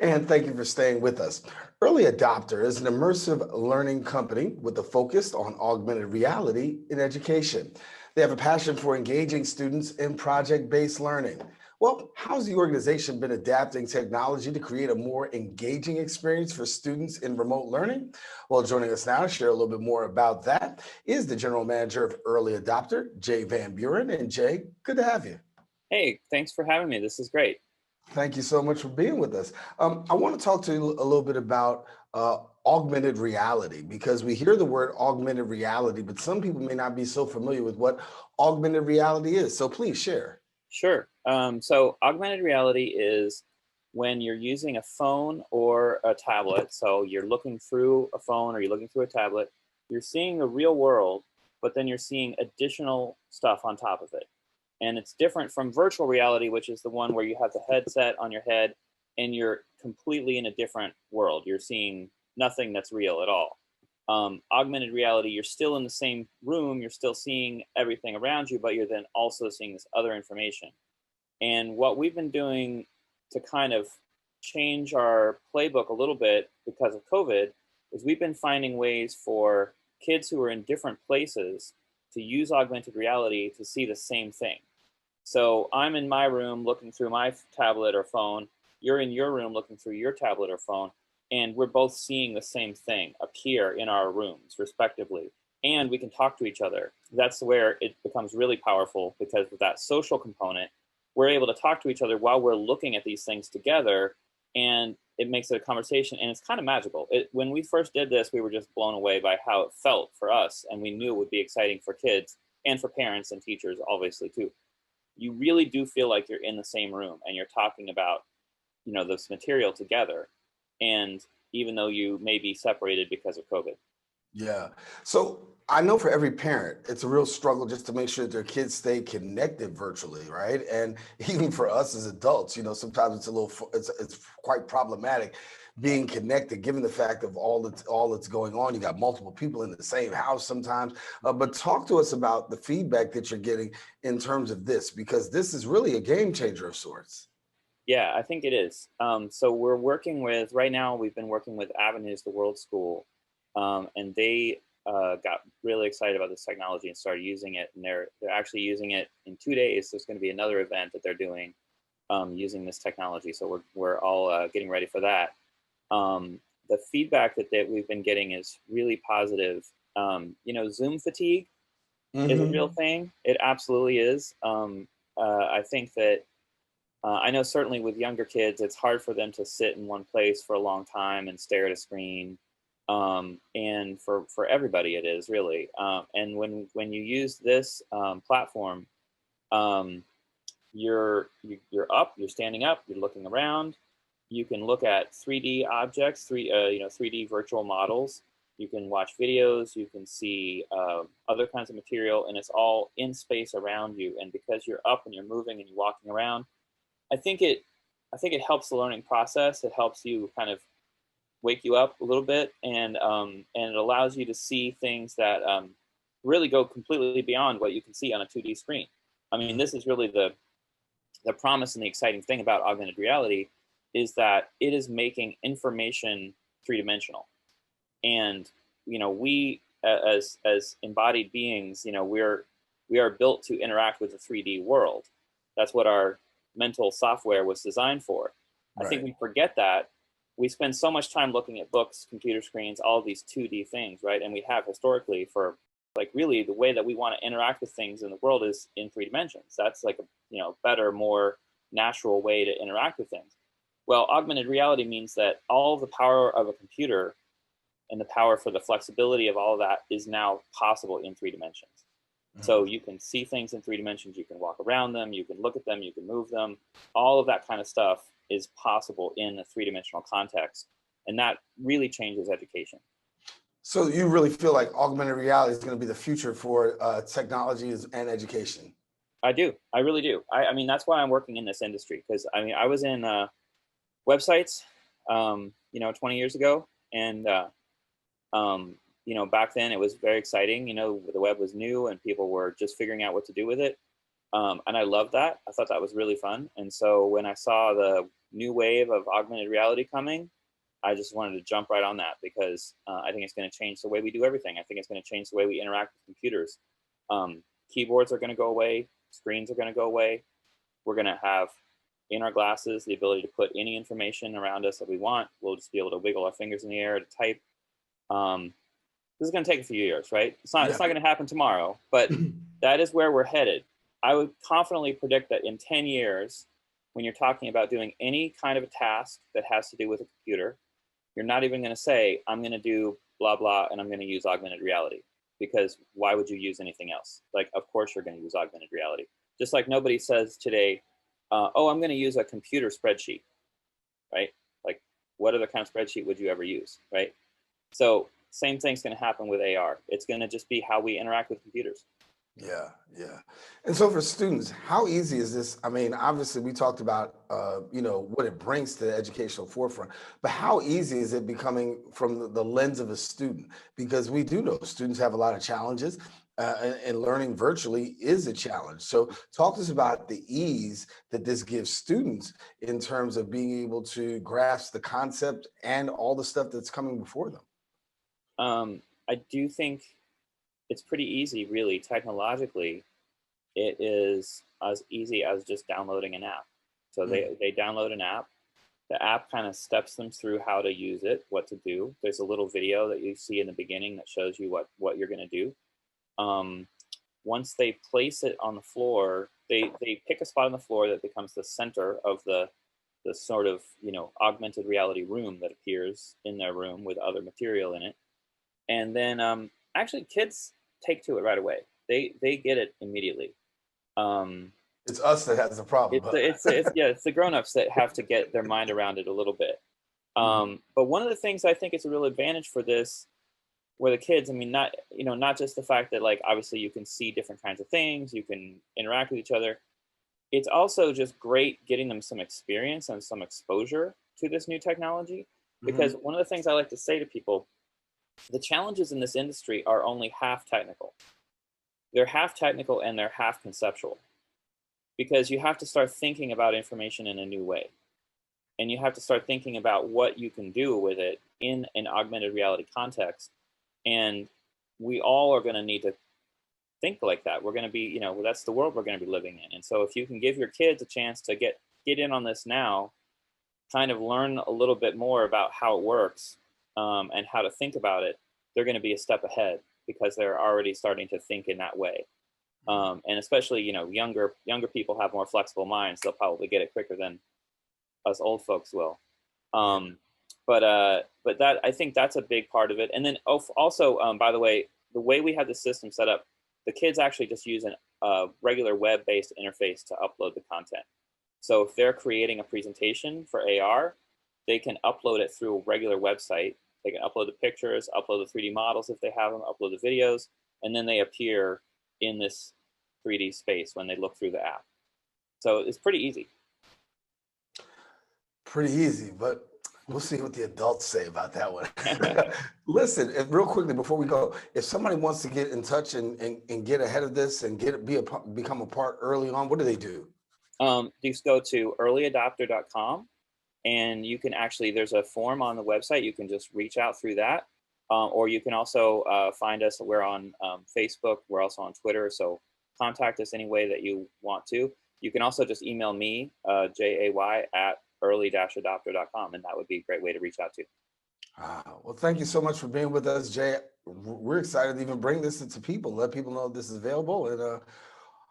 And thank you for staying with us. Early Adopter is an immersive learning company with a focus on augmented reality in education. They have a passion for engaging students in project-based learning. Well, how's the organization been adapting technology to create a more engaging experience for students in remote learning? Well, joining us now to share a little bit more about that is the General Manager of Early Adopter, Jay Van Buren. And Jay, good to have you. Hey, thanks for having me. This is great. Thank you so much for being with us. I want to talk to you a little bit about augmented reality because we hear the word augmented reality, but some people may not be so familiar with what augmented reality is. So please share. Sure. So augmented reality is when you're using a phone or a tablet. So you're looking through a phone or you're looking through a tablet. You're seeing the real world, but then you're seeing additional stuff on top of it. And it's different from virtual reality, which is the one where you have the headset on your head and you're completely in a different world. You're seeing nothing that's real at all. Augmented reality, you're still in the same room, you're still seeing everything around you, but you're then also seeing this other information. And what we've been doing to kind of change our playbook a little bit because of COVID is we've been finding ways for kids who are in different places to use augmented reality to see the same thing. So I'm in my room looking through my tablet or phone. You're in your room looking through your tablet or phone, and we're both seeing the same thing appear in our rooms, respectively. And we can talk to each other. That's where it becomes really powerful because of that social component. We're able to talk to each other while we're looking at these things together, and it makes it a conversation, and it's kind of magical. When we first did this, we were just blown away by how it felt for us, and we knew it would be exciting for kids and for parents and teachers, obviously, too. You really do feel like you're in the same room and you're talking about, this material together. And even though you may be separated because of COVID. Yeah. So I know for every parent, it's a real struggle just to make sure that their kids stay connected virtually, right? And even for us as adults, sometimes it's a little, it's quite problematic being connected, given the fact of all that's going on. You got multiple people in the same house sometimes. But talk to us about the feedback that you're getting in terms of this, because this is really a game changer of sorts. Yeah, I think it is. So we're working with, right now, we've been working with Avenues, the World School, and they got really excited about this technology and started using it. And they're actually using it in 2 days. There's going to be another event that they're doing using this technology. So we're all getting ready for that. The feedback that we've been getting is really positive. Zoom fatigue is a real thing. It absolutely is. I think that I know certainly with younger kids, it's hard for them to sit in one place for a long time and stare at a screen. And for everybody, it is really. And when you use this platform, um, you're up, you're standing up, you're looking around. You can look at 3D objects, 3D virtual models. You can watch videos. You can see other kinds of material, and it's all in space around you. And because you're up and you're moving and you're walking around, I think it helps the learning process. It helps you kind of wake you up a little bit, and it allows you to see things that really go completely beyond what you can see on a 2D screen. I mean, this is really the promise and the exciting thing about augmented reality is that it is making information three-dimensional. And we as embodied beings, we are built to interact with the 3D world. That's what our mental software was designed for. I think we forget that. We spend so much time looking at books, computer screens, all of these 2D things, right? And we have historically for really the way that we want to interact with things in the world is in 3 dimensions. That's like a better, more natural way to interact with things. Well, augmented reality means that all the power of a computer and the power for the flexibility of all of that is now possible in 3 dimensions. So you can see things in 3 dimensions, you can walk around them, you can look at them, you can move them. All of that kind of stuff is possible in a 3-dimensional context. And that really changes education. So you really feel like augmented reality is going to be the future for technologies and education? I do. I really do. I mean, that's why I'm working in this industry, because I was in websites, 20 years ago. And, back then it was very exciting. The web was new and people were just figuring out what to do with it. And I loved that. I thought that was really fun. And so when I saw the new wave of augmented reality coming, I just wanted to jump right on that because I think it's going to change the way we do everything. I think it's going to change the way we interact with computers. Keyboards are going to go away. Screens are going to go away. We're going to have in our glasses the ability to put any information around us that we want. We'll just be able to wiggle our fingers in the air to type. This is going to take a few years, right? It's not going to happen tomorrow, but that is where we're headed. I would confidently predict that in 10 years, when you're talking about doing any kind of a task that has to do with a computer, you're not even going to say, I'm going to do blah, blah, and I'm going to use augmented reality. Because why would you use anything else? Like, of course, you're going to use augmented reality. Just like nobody says today, oh, I'm going to use a computer spreadsheet, right? Like, what other kind of spreadsheet would you ever use, right? So same thing's going to happen with AR. It's going to just be how we interact with computers. Yeah, yeah. And so for students, how easy is this? I mean, obviously we talked about, what it brings to the educational forefront, but how easy is it becoming from the lens of a student? Because we do know students have a lot of challenges and learning virtually is a challenge. So talk to us about the ease that this gives students in terms of being able to grasp the concept and all the stuff that's coming before them. I do think it's pretty easy, really, technologically. It is as easy as just downloading an app. So they download an app. The app kind of steps them through how to use it, what to do. There's a little video that you see in the beginning that shows you what you're going to do. Once they place it on the floor, they pick a spot on the floor that becomes the center of the sort of augmented reality room that appears in their room with other material in it. And then actually kids take to it right away. They get it immediately. It's us that has the problem. It's the grown-ups that have to get their mind around it a little bit. But one of the things I think is a real advantage for this, where the kids, I mean, not just the fact that, like, obviously you can see different kinds of things, you can interact with each other. It's also just great getting them some experience and some exposure to this new technology. Because one of the things I like to say to people, the challenges in this industry are only half technical. They're half technical and they're half conceptual. Because you have to start thinking about information in a new way. And you have to start thinking about what you can do with it in an augmented reality context. And we all are going to need to think like that. We're going to be, that's the world we're going to be living in. And so if you can give your kids a chance to get in on this now, kind of learn a little bit more about how it works and how to think about it, they're going to be a step ahead because they're already starting to think in that way. And especially, younger people have more flexible minds. They'll probably get it quicker than us old folks will. But that, I think that's a big part of it. And then also, by the way we have the system set up, the kids actually just use a regular web-based interface to upload the content. So if they're creating a presentation for AR, they can upload it through a regular website. They can upload the pictures, upload the 3D models if they have them, upload the videos, and then they appear in this 3D space when they look through the app. So it's pretty easy. Pretty easy, but we'll see what the adults say about that one. Listen, real quickly before we go, if somebody wants to get in touch and get ahead of this and become a part early on, what do they do? Just go to earlyadopter.com and you can actually, there's a form on the website. You can just reach out through that. Or you can also find us. We're on Facebook. We're also on Twitter. So contact us any way that you want to. You can also just email me, JAY at early-adopter.com, and that would be a great way to reach out to. Well, thank you so much for being with us, Jay. We're excited to even bring this to people, let people know this is available. And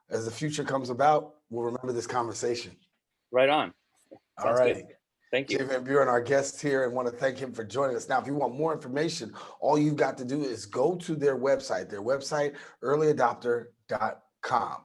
as the future comes about, we'll remember this conversation. Right on. All right. Thank you. Jay Van Buren, our guest here, and want to thank him for joining us. Now, if you want more information, all you've got to do is go to their website, earlyadopter.com.